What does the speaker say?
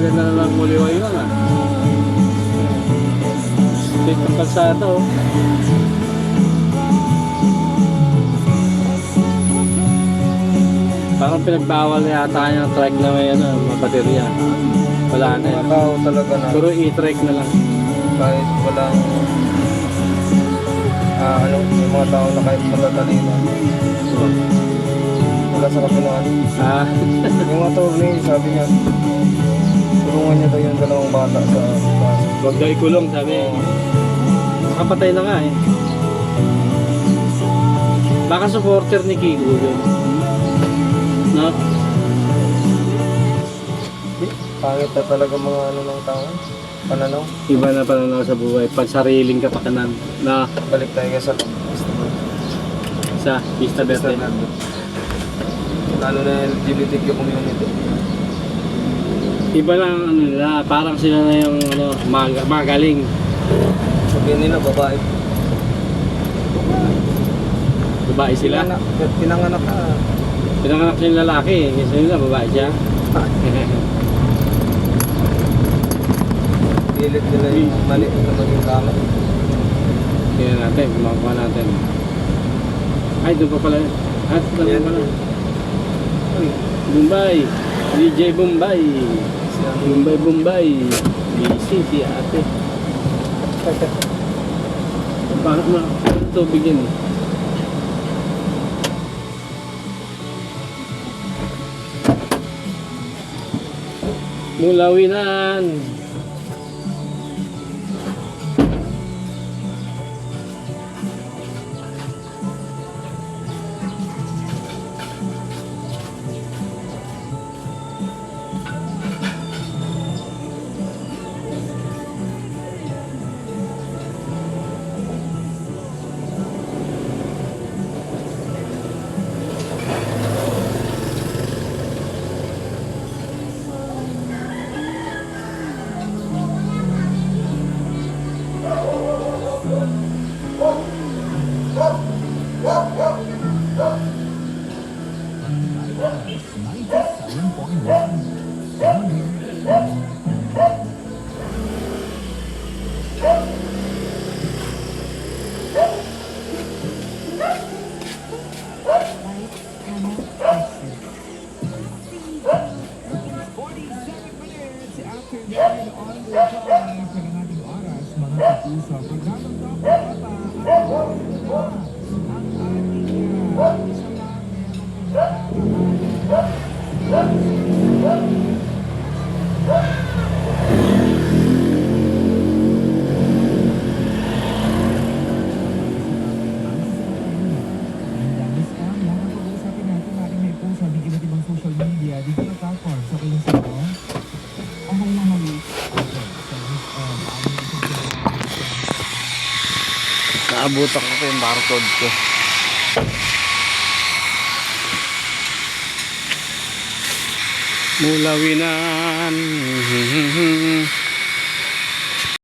maganda na lang Muliway yun ah. Straight ng kalsada oh. Parang pinagbawal yata yung trike na may ano, mga baterya. Wala na yun. Tao talaga na. Puro e-trike na lang. Kahit walang yung mga tao na kahit matatalino. Wala sa kapilaan. Ah. Yung mga tao sabi niya, tulungan niya daw yung dalawang bata sa bus. Huwag daw ikulong, sabi. Nakapatay na nga eh. Baka supporter ni Kigo yun. No? Pangit na talaga mga ano ng tao. Pananaw. Iba na pananaw sa buhay. Pansariling kapakanan na Balik tayo sa Vista Verde. Lalo na LGBTQ community. Iba lang ano nila, parang sila na yung ano, magaling. Sabihin nila babae. Babae sila. Pinanganak na. Pinanganak siya yung lalaki, kasi nila babae siya. Pilit nila yung mali na maging tama. Tingnan natin, kumakuha natin. Ay, doon pa pala. At doon pala. Ay, Bombay. DJ Bombay. Bombay, Bombay. Busy si ate. Parang na, tubig yan eh. Mulawinan. Naabutan ko pa yung barcode ko. Mulawinan.